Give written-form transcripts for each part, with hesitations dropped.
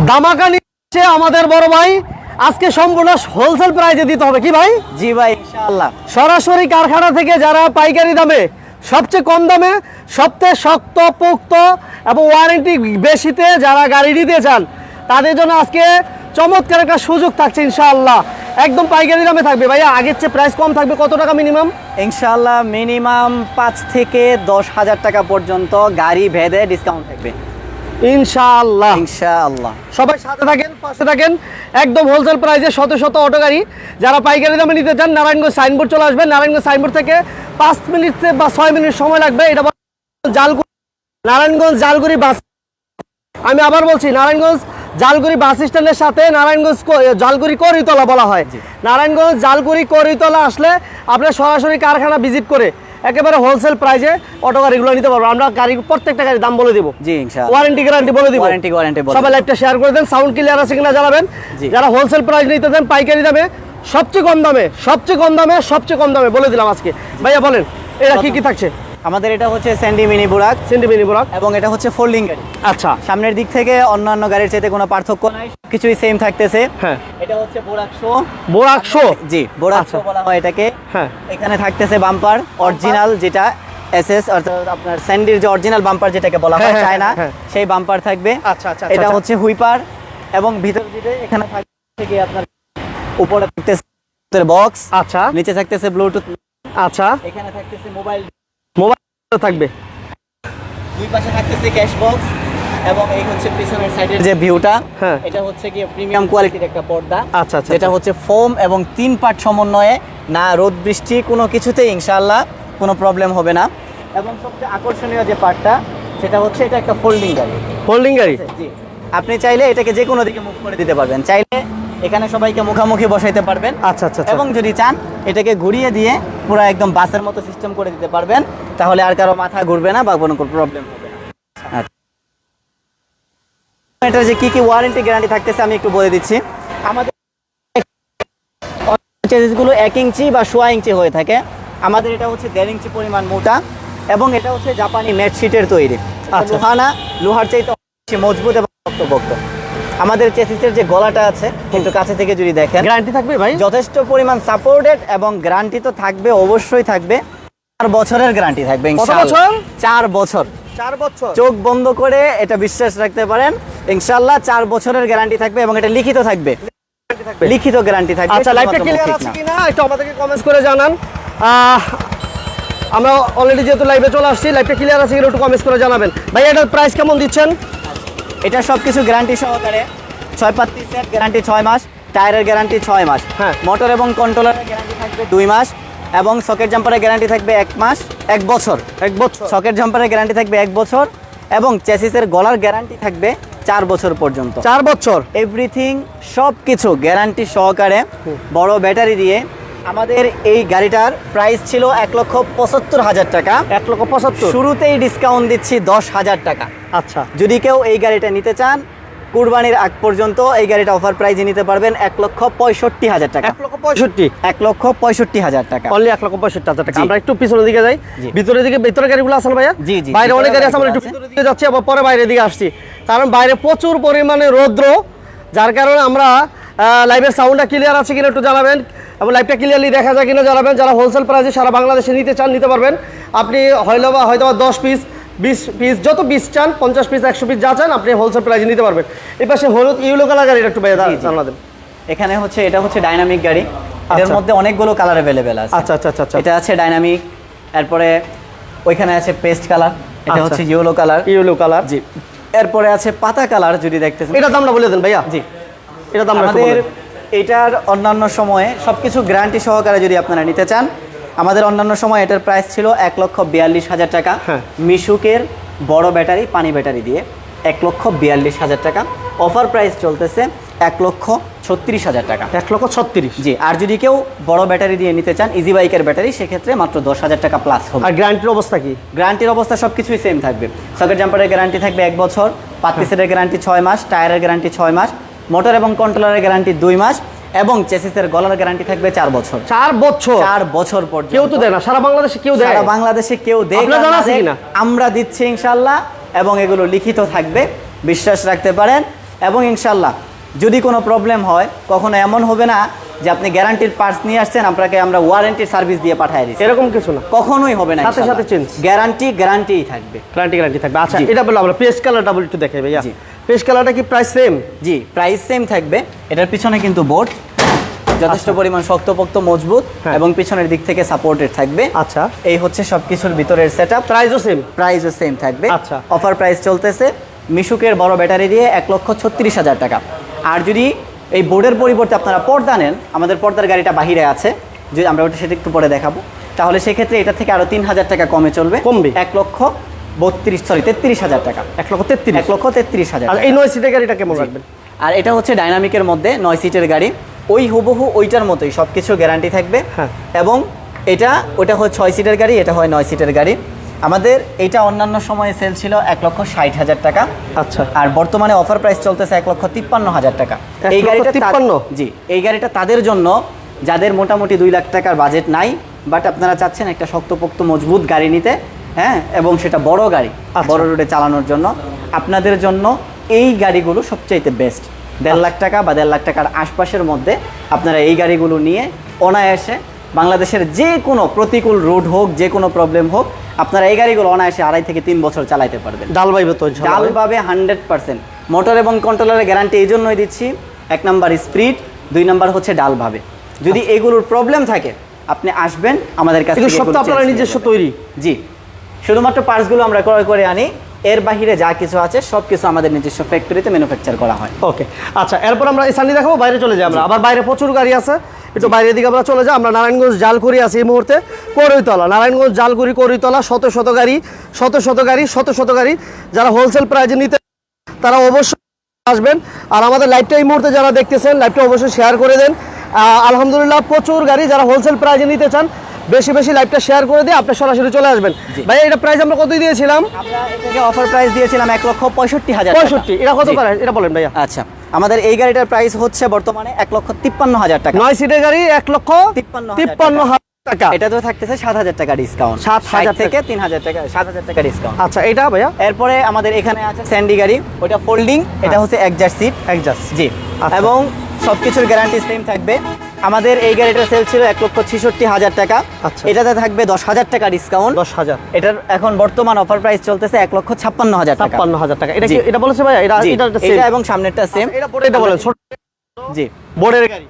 দামাকা নিচ্ছে আমাদের বড় ভাই, আজকে সম্পূর্ণ হোলসেল প্রাইসে দিতে হবে কি ভাই? জি ভাই, ইনশাআল্লাহ। সরাসরি কারখানা থেকে যারা পাইকারি দামে সবচেয়ে কম দামে সবচেয়ে শক্ত পোক্ত এবং ওয়ারেন্টি বেশিতে যারা গাড়ি নিতে চান তাদের জন্য আজকে চমৎকার একটা সুযোগ থাকছে ইনশাআল্লাহ। একদম পাইকারি দামে থাকবে ভাইয়া, আগের চেয়ে প্রাইস কম থাকবে। কত টাকা মিনিমাম? ইনশাআল্লাহ মিনিমাম 5 থেকে 10,000 টাকা পর্যন্ত গাড়ি ভেদে ডিসকাউন্ট থাকবে ইনশাআল্লাহ। ইনশাআল্লাহ। সবাই সাথে থাকেন, পাশে থাকেন। একদম হোলসেল প্রাইসে শত শত অটো গাড়ি যারা পাইকারি দামে নিতে চান নারায়ণগঞ্জ সাইনবোর্ড চলে আসবেন। নারায়ণগঞ্জ সাইনবোর্ড থেকে 5 মিনিট বা 6 মিনিট সময় লাগবে। এটা জালকুড়ি, নারায়ণগঞ্জ জালকুড়ি বাস। আমি আবার বলছি, নারায়ণগঞ্জ জালকুড়ি বাস স্ট্যান্ডের সাথে নারায়ণগঞ্জ জালকুড়ি করিতলা বলা হয়। নারায়ণগঞ্জ জালকুড়ি করিতলা আসলে আপনার সরাসরি কারখানা ভিজিট করে একেবারে হোলসেল প্রাইসে অটো গাড়িগুলো নিতে পারবো। আমরা গাড়ি প্রত্যেকটা গাড়ির দাম বলে দিব। জি ইনশাআল্লাহ। ওয়ারেন্টি গ্যারান্টি বলে দিব। ওয়ারেন্টি বলে। সবাই লাইভটা শেয়ার করে দেন, সাউন্ড ক্লিয়ার আছে কিনা জানাবেন। যারা হোলসেল প্রাইস নিতে দেন পাইকারি দামে সবচেয়ে কম দামে সবচেয়ে কম দামে বলে দিলাম আজকে। ভাইয়া বলেন এটা কি কি থাকছে? আমাদের এটা হচ্ছে স্যান্ডি মিনি বুরাক এবং এটা হচ্ছে ফোল্ডিং গাড়ি। আচ্ছা, সামনের দিক থেকে অন্যান্য গাড়ির চাইতে কোনো পার্থক্য নাই, কিছুই সেম থাকতেছে। হ্যাঁ, এটা হচ্ছে বোরাকশো। জি বোরাকশো বলা হয় এটাকে। হ্যাঁ, এখানে থাকতেছে বাম্পার অরিজিনাল, যেটা এসএস অর্থাৎ আপনার স্যান্ডির যে অরিজিনাল বাম্পার যেটাকে বলা হয় চায়না, সেই বাম্পার থাকবে। আচ্ছা আচ্ছা। এটা হচ্ছে হুইপার এবং ভিতর দিকে এখানে থাকছে কি আপনার উপরে থাকতেছে বক্স। আচ্ছা, নিচে থাকতেছে ব্লুটুথ। আচ্ছা, এখানে থাকতেছে মোবাইল থাকবে। দুই পাশে থাকতেছে ক্যাশ বক্স এবং এই হচ্ছে পিছনের সাইডের যে ভিউটা, হ্যাঁ, এটা হচ্ছে কি প্রিমিয়াম কোয়ালিটির একটা পর্দা। আচ্ছা আচ্ছা। যেটা হচ্ছে ফোম এবং 3 পার্ট সমন্বয়ে, না রোদ বৃষ্টি কোনো কিছুতেই ইনশাআল্লাহ কোনো প্রবলেম হবে না। এবং সবচেয়ে আকর্ষণীয় যে পার্টটা সেটা হচ্ছে এটা একটা ফোল্ডিং গাড়ি। ফোল্ডিং গাড়ি, জি। আপনি চাইলে এটাকে যে কোনো দিকে মুভ করে দিতে পারবেন, চাইলে এখানে সবাইকে মুখামুখি বসাইতে পারবেন। আচ্ছা আচ্ছা। এবং যদি চান এটাকে ঘুরিয়ে দিয়ে পুরো একদম বাসের মতো সিস্টেম করে দিতে পারবেন, তাহলে আর কারো মাথা ঘুরবে না বা কোনো প্রবলেম হবে না। আচ্ছা, এটার যে কি কি ওয়ারেন্টি গ্যারান্টি থাকতেছে আমি একটু বলে দিচ্ছি। আমাদের চেসিসগুলো 1 ইঞ্চি বা 1.5 ইঞ্চি হয়ে থাকে। আমাদের এটা হচ্ছে 1.5 ইঞ্চি পরিমাণ মোটা এবং এটা হচ্ছে জাপানি ম্যাট শিটের তৈরি। লোহানা, লোহার চাইতে বেশি মজবুত এবং শক্তপোক্ত। আমাদের চেসিসের যে গলাটা আছে কিন্তু কাছে থেকে যদি দেখেন, গ্যারান্টি থাকবে ভাই? যথেষ্ট পরিমাণ সাপোর্টেড এবং গ্যারান্টি তো থাকবে, অবশ্যই থাকবে। 4 বছরের গ্যারান্টি থাকবে ইনশাআল্লাহ। 4 বছর। 4 বছর চোখ বন্ধ করে এটা বিশ্বাস রাখতে পারেন, ইনশাআল্লাহ 4 বছরের গ্যারান্টি থাকবে এবং এটা লিখিত থাকবে। লিখিত গ্যারান্টি থাকবে। আচ্ছা, লাইভটা ক্লিয়ার আছে কিনা একটু আমাদেরকে কমেন্টস করে জানান। আমরা অলরেডি যেহেতু লাইভে চলে আসছি, লাইভটা ক্লিয়ার আছে কিনা একটু কমেন্টস করে জানাবেন। ভাই এটার প্রাইস কেমন দিচ্ছেন? এটা সবকিছু গ্যারান্টি সহকারে 6 পাত্তি সেট, গ্যারান্টি 6 মাস, টায়ারের গ্যারান্টি 6 মাস, হ্যাঁ, মোটর এবং কন্ট্রোলারের গ্যারান্টি থাকবে 2 মাস এবং সকেট জাম্পারের গ্যারান্টি থাকবে 1 মাস, 1 বছর। 1 বছর সকেট জাম্পারের গ্যারান্টি থাকবে 1 বছর এবং চেসিসের গলার গ্যারান্টি থাকবে 4 বছর পর্যন্ত। 4 বছর এভরিথিং সবকিছু গ্যারান্টি সহকারে বড় ব্যাটারি দিয়ে। আমাদের এই গাড়িটার প্রাইস ছিল 1,75,000 টাকা। 1,75,000 শুরুতেই ডিসকাউন্ট দিচ্ছি 10,000 টাকা। আচ্ছা, যদি কেউ এই গাড়িটা নিতে চান কুরবানির আগ পর্যন্ত এই গাড়িটা অফার প্রাইজে নিতে পারবেন 1,65,000 টাকা। 1,65,000 1,65,000 টাকা, অনলি 1,65,000 টাকা। আমরা একটু পিছনের দিকে যাই, ভিতরে গাড়িগুলো আছে ভাইয়া। জি জি, বাইরে অনেক গাড়ি আছে, আমরা একটু ভিতরের দিকে যাচ্ছি আবার পরে বাইরের দিকে আসছি, কারণ বাইরে প্রচুর পরিমাণে রৌদ্র, যার কারণে আমরা লাইভের সাউন্ডটা ক্লিয়ার আছে কিনা একটু জানাবেন এবং লাইভটা ক্লিয়ারলি দেখা যায় কিনা জানাবেন। যারা হোলসেল প্রাইসে সারা বাংলাদেশে নিতে চান নিতে পারবেন। আপনি হয়তো 10 পিস 20 পিস যত পিস চান, 50 পিস 100 পিস যা চান আপনি হোলসেল প্রাইসে নিতে পারবেন। এই পাশে হলুদ ইউলো কালার গাড়ি একটু জানা দেন। এখানে হচ্ছে এটা হচ্ছে ডাইনামিক গাড়ি, এর মধ্যে অনেকগুলো কালার अवेलेबल আছে। আচ্ছা আচ্ছা আচ্ছা। এটা আছে ডাইনামিক, এরপরে ওইখানে আছে পেস্ট কালার, এটা হচ্ছে ইয়েলো কালার। জি। এরপরে আছে পাতা কালার, যদি দেখতেছেন। এটা দামটা বলে দেন ভাইয়া। জি, এটা দাম আমাদের এটার অন্যান্য সময়ে সবকিছু গ্যারান্টি সহকারে যদি আপনারা নিতে চান, আমাদের অন্যান্য সময় এটার প্রাইস ছিল 1,42,000 টাকা। মিশুকের বড় ব্যাটারি, পানি ব্যাটারি দিয়ে 1,42,000 টাকা। অফার প্রাইস চলতেছে 1,36,000 টাকা। 1,36,000। জি। আর যদি কেউ বড় ব্যাটারি দিয়ে নিতে চান, ইজি বাইকের ব্যাটারি, সেক্ষেত্রে মাত্র 10,000 টাকা প্লাস হবে। আর গ্যারান্টির অবস্থা কি? গ্যারান্টির অবস্থা সবকিছুই সেম থাকবে। সকেট জাম্পারের গ্যারান্টি থাকবে 1 বছর, পাত্তি সেটের গ্যারান্টি 6 মাস, টায়ারের গ্যারান্টি 6 মাস, মোটর এবং কন্ট্রোলারের গ্যারান্টি 2 মাস এবং চেসিসের গলার গ্যারান্টি থাকবে 4 বছর। 4 বছর? 4 বছর পর্যন্ত। কেউ তো দেয় না সারা বাংলাদেশে, কেউ দেয়? সারা বাংলাদেশে কেউ দেয় না, আমরা দিচ্ছি ইনশাআল্লাহ এবং এগুলো লিখিত থাকবে, বিশ্বাস রাখতে পারেন। এবং ইনশাল্লাহ যদি কোনো প্রবলেম হয় কখনো এমন হবে না যে আপনি গ্যারান্টির পার্টস নিয়ে আসছেন আপনাকে আমরা ওয়ারেন্টির সার্ভিস দিয়ে পাঠিয়ে দিচ্ছি, এরকম কিছু না, কখনোই হবে না। সাথে সাথে চেঞ্জ, গ্যারান্টিই থাকবে, গ্যারান্টি থাকবে। আচ্ছা, এটা বললাম আমরা পেস্ট কালারটা একটু দেখাই ভাইয়া। জি। পেস্ট কালারটা কি প্রাইস সেম? জি, প্রাইস সেম থাকবে। এটার পিছনে কিন্তু বোর্ড যথেষ্ট পরিমাণ শক্তপোক্ত মজবুত হ্যাঁ। এবং পিছনের দিক থেকে সাপোর্টেড থাকবে। আচ্ছা, এই হচ্ছে সবকিছুর ভিতরের সেটআপ। প্রাইসও সেম থাকবে। আচ্ছা, অফার প্রাইস চলতেছে মিশুকের বড় ব্যাটারি দিয়ে 1,36,000 টাকা। আর যদি এই বোর্ডের পরিবর্তে আপনারা পর্দা নেন, আমাদের পর্দার গাড়িটা বাহিরে আছে, যদি আমরা ওটা সেটা একটু পরে দেখাবো, তাহলে সেক্ষেত্রে এটা থেকে আরো 3,000 টাকা কমে কমবে 1,33,000 টাকা। 1,33,000। আর এই 9 সিটের গাড়িটা কেমন রাখবেন? আর এটা হচ্ছে ডাইনামিকের মধ্যে 9 সিটের গাড়ি, ওই হুবহু ওইটার মতোই সব কিছু গ্যারান্টি থাকবে। হ্যাঁ। এবং ওটা হয় 6 সিটের গাড়ি, এটা হয় 9 সিটের গাড়ি। আমাদের এটা অন্যান্য সময়ে সেল ছিল 1,60,000 টাকা। আচ্ছা, আর বর্তমানে অফার প্রাইস চলতেছে 1,53,000 টাকা। এই গাড়িটা 1,53,000? জি, এই গাড়িটা তাদের জন্য যাদের মোটামুটি 2 লাখ টাকার বাজেট নাই, বাট আপনারা চাচ্ছেন একটা শক্তপোক্ত মজবুত গাড়ি নিতে, হ্যাঁ, এবং সেটা বড় গাড়ি, বড় রোডে চালানোর জন্য। আপনাদের জন্য এই গাড়িগুলো সবচাইতে বেস্ট। 1.5 লাখ টাকা বা 1.5 লাখ টাকার আশপাশের মধ্যে আপনারা এই গাড়িগুলো নিয়ে অনায়াসে বাংলাদেশের যে কোনো প্রতিকূল রোড হোক, যে কোনো প্রবলেম হোক, আপনারা এই গাড়িগুলো অনায়াসে 2.5 থেকে 3 বছর চালাতে পারবেন। ডাল বাইবে তো, ডাল পাবে 100%। মোটর এবং কন্ট্রোলারের গ্যারান্টি এই জন্যই দিচ্ছি, 1 নাম্বার স্পিড, 2 নাম্বার হচ্ছে ডাল ভাবে। যদি এগুলোর প্রবলেম থাকে আপনি আসবেন আমাদের কাছে। সব তো আপনারা নিজস্ব তৈরি? জি, শুধুমাত্র পার্টসগুলো আমরা ক্রয় করে আনি, এর বাহিরে যা কিছু আছে সব কিছু আমাদের নিজস্ব ফ্যাক্টরিতে ম্যানুফ্যাকচার করা হয়। ওকে, আচ্ছা, এরপর আমরা এই সানি দেখাবো, বাইরে চলে যাই আমরা। আবার বাইরে প্রচুর গাড়ি আছে, একটু বাইরের দিকে আমরা চলে যাই। আমরা নারায়ণগঞ্জ জালকুড়ি আছি এই মুহূর্তে, করইতলা, নারায়ণগঞ্জ জালকুড়ি করইতলা, শত শত গাড়ি। যারা হোলসেল প্রাইজে নিতে তারা অবশ্যই আসবেন। আর আমাদের লাইভটা এই মুহূর্তে যারা দেখতেছেন, লাইভটা অবশ্যই শেয়ার করে দেন। আলহামদুলিল্লাহ প্রচুর গাড়ি, যারা হোলসেল প্রাইজে নিতে চান বেশি লাইভটা শেয়ার করে দিয়ে আপনি সরাসরি চলে আসবেন। ভাই, এটা প্রাইস আমরা কতই দিয়েছিলাম? আমরা এটাকে অফার প্রাইস দিয়েছিলাম 1,65,000 টাকা। 65, এটা কত প্রাইস এটা বলেন ভাইয়া। আচ্ছা, আমাদের এই গাড়িটার প্রাইস হচ্ছে বর্তমানে 1,53,000 টাকা। 9 সিটের গাড়ি 1,53,000 টাকা। এটা তো থাকতেছে 7,000 টাকা ডিসকাউন্ট, 7,000 থেকে 3,000 টাকা, 7,000 টাকা ডিসকাউন্ট। আচ্ছা, এটা ভাইয়া। এরপরে আমাদের এখানে আছে স্যান্ডি গাড়ি, ওটা ফোল্ডিং, এটা হচ্ছে একজাস্ট সিট। জি, আচ্ছা। এবং সবকিছুর গ্যারান্টি সেম থাকবে। আমাদের এই গাড়িটার সেল ছিল 1,66,000 টাকা। আচ্ছা। এটাতে থাকবে 10,000 টাকা ডিসকাউন্ট। 10,000। এটার এখন বর্তমান অফার প্রাইস চলতেছে 1,56,000 টাকা। 56,000 টাকা। এটা কি জি। এটা বলেছে ভাইয়া? এটা এটা এবং সামনেরটা সেম। এটা বলেন ছোট। জি, বোর্ডের গাড়ি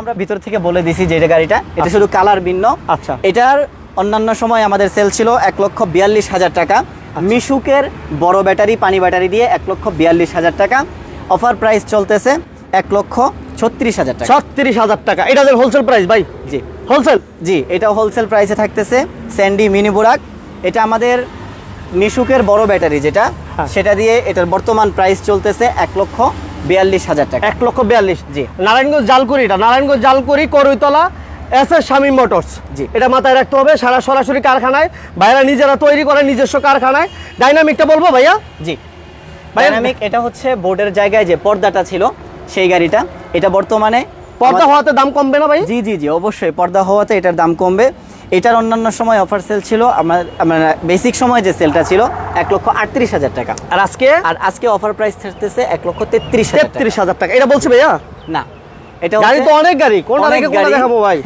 আমরা ভিতর থেকে বলে দিছি যে এটা গাড়িটা, এটা শুধু কালার ভিন্ন। আচ্ছা। এটার অন্যান্য সময় আমাদের সেল ছিল 1,42,000 টাকা। মিশুকের বড় ব্যাটারি, পানি ব্যাটারি দিয়ে 1,42,000 টাকা। অফার প্রাইস চলতেছে 1,36,000 টাকা। 36,000 টাকা। এটা হোলসেল প্রাইস ভাই? জি, হোলসেল। জি, এটা হোলসেল প্রাইসে থাকতেছে। স্যান্ডি মিনি বুরাক, এটা আমাদের মিশুকের বড় ব্যাটারি যেটা, হ্যাঁ। সেটা দিয়ে এটার বর্তমান প্রাইস চলতেছে 1,42,000 টাকা। 1,42,000। জি। Narayanganj Jalkuri Koroitola SS Shamim Motors. জি। এটা মাথায় রাখতে হবে। সরাসরি কারখানায়, ভাইরা নিজেরা তৈরি করে নিজস্ব কারখানায়। ডাইনামিকটা বলবো ভাইয়া? জি, ডাইনামিক এটা হচ্ছে বোর্ডের জায়গায় যে পর্দাটা ছিল সেই গাড়িটা। এটা বর্তমানে পর্দা হওয়াতে দাম কমবে না ভাই? জি জি জি, অবশ্যই পর্দা হওয়াতে এটার দাম কমবে। এটার অন্যান্য সময় অফার সেল ছিল, আমার বেসিক সময় যে সেলটা ছিল 1,38,000 টাকা। আর আজকে অফার প্রাইস থাকতেছে 1,33,000 টাকা। এটা বলছে ভাইয়া? না, এটা গাড়ি তো অনেক গাড়ি, কোনটা অনেক থেকে কোনটা গাড়ি। দেখাবো ভাই?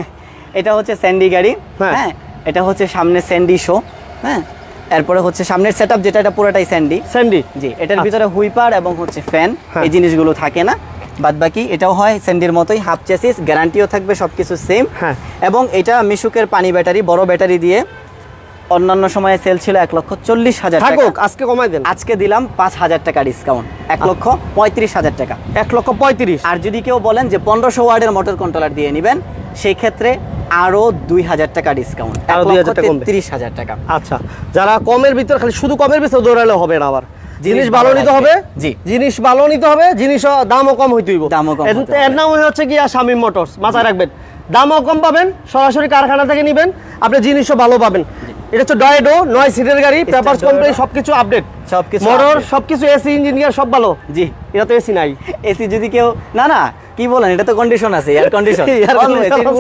এটা হচ্ছে স্যান্ডি গাড়ি। হ্যাঁ। হ্যাঁ, এটা হচ্ছে সামনে স্যান্ডি শো। হ্যাঁ, এরপরে হচ্ছে সামনের সেটআপ যেটা, এটা পুরোটাই স্যান্ডি। জি, এটার ভিতরে হুইপার এবং হচ্ছে ফ্যান, হ্যাঁ। এই জিনিসগুলো থাকে না। বাদ বাকি এটাও হয় স্যান্ডির মতোই, হাফ চেসিস, গ্যারান্টিও থাকবে, সবকিছু সেম। হ্যাঁ। এবং এটা মিশুকের পানি ব্যাটারি, বড় ব্যাটারি দিয়ে অন্যান্য সময়ে সেল ছিল 1,40,000 টাকা। আজকে কমাই দেন। আজকে দিলাম 5,000 টাকা ডিসকাউন্ট, 1,35,000 টাকা। 1,35,000। আর যদি কেউ বলেন যে 1500 ওয়ার্ডের মোটর কন্ট্রোলার দিয়ে নেবেন, সেই ক্ষেত্রে আরো 2,000 টাকা ডিসকাউন্ট, 1,33,000 টাকা। আচ্ছা, যারা কমের ভিতর, খালি শুধু কমের ভিতরে দৌড়ালে হবে না, আবার জিনিস ভালো নিতে হবে। জি, জিনিস ভালো নিতে হবে, জিনিস দামও কম হইতে হইব। এর নাম হচ্ছে কি শামীম মোটরস, মাথায় রাখবেন। দামও কম পাবেন, সরাসরি কারখানা থেকে নিবেন, আপনি জিনিসও ভালো পাবেন। এটা হচ্ছে ডয়েডো 9 সিটের গাড়ি, পেপারস কমপ্লিট, সবকিছু আপডেট, সবকিছু মোটর সবকিছু, এসি ইঞ্জিনিয়ার সব ভালো। জি, এটা তো এসি নাই। এসি যদি কেউ না কি বলেন, এটা তো কন্ডিশন আছে, এয়ার কন্ডিশন।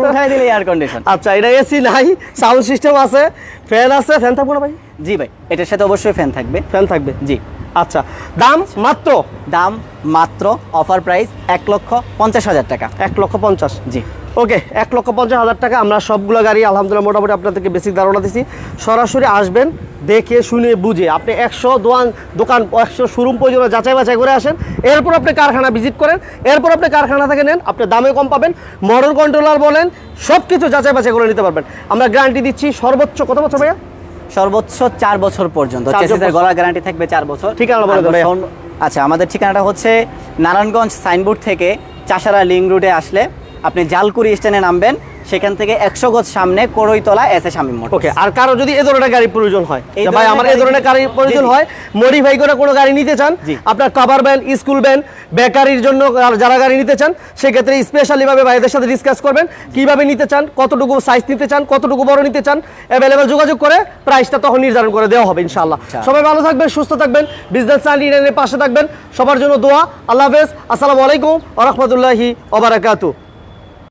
উঠাই দিলে এয়ার কন্ডিশন। আচ্ছা, এটা এসি নাই, সাউন্ড সিস্টেম আছে, ফ্যান আছে। ফ্যান থাকবে না ভাই? জি ভাই, এটার সাথে অবশ্যই ফ্যান থাকবে। ফ্যান থাকবে। জি, আচ্ছা, দাম মাত্র দাম মাত্র অফার প্রাইস 1,50,000 টাকা। 1,50,000। জি, ওকে, 1,50,000 টাকা। আমরা সবগুলো গাড়ি আলহামদুলিল্লাহ মোটামুটি আপনাদেরকে বেসিক ধারণা দিছি। সরাসরি আসবেন, দেখে শুনে বুঝে আপনি 100 দোকান 100 শোরুম পর্যন্ত যাচাই বাছাই করে আসেন, এরপর আপনি কারখানা ভিজিট করেন, এরপর আপনি কারখানা থেকে নেন, আপনি দামে কম পাবেন, মডেল কন্ট্রোলার বলেন সব কিছু যাচাই বাছাই করে নিতে পারবেন। আমরা গ্যারান্টি দিচ্ছি সর্বোচ্চ কত বছর ভাইয়া? সর্বোচ্চ 4 বছর পর্যন্ত 4 চেসিসের বছর। গলার গ্যারান্টি থাকবে 4 বছর। ঠিকানা বলে দেন ভাইয়া। আচ্ছা, আমাদের ঠিকানাটা হচ্ছে নারায়ণগঞ্জ সাইনবোর্ড থেকে চাষারা লিং রুটে আসলে আপনি জালকুড়ি স্ট্যান্ডে নামবেন, সেখান থেকে 100 গজ সামনে করইতলা এসএ শামীম মোটরস। ওকে, আর কারো যদি এই ধরনের গাড়ির প্রয়োজন হয়, এই যে ভাই ধরনের আমার এই গাড়ি- ধরনের গাড়ির প্রয়োজন জি, জি। হয়, মডিফাই করে কোনো গাড়ি নিতে চান, জি। আপনার কভার ভ্যান, স্কুল ভ্যান, বেকারির জন্য যারা গাড়ি নিতে চান, সেক্ষেত্রে স্পেশালি ভাবে ভাইদের সাথে ডিসকাস করবেন কিভাবে নিতে চান, কতটুকু সাইজ নিতে চান, কতটুকু বড় নিতে চান, অ্যাভেলেবেল যোগাযোগ করে প্রাইসটা তখন নির্ধারণ করে দেওয়া হবে ইনশাআল্লাহ। সবাই ভালো থাকবেন, সুস্থ থাকবেন, বিজনেস চ্যানেলের পাশে থাকবেন। সবার জন্য দোয়া। আল্লাহ হাফেজ, আসসালামু আলাইকুম ওয়া রাহমাতুল্লাহি ওয়া বারাকাতুহু।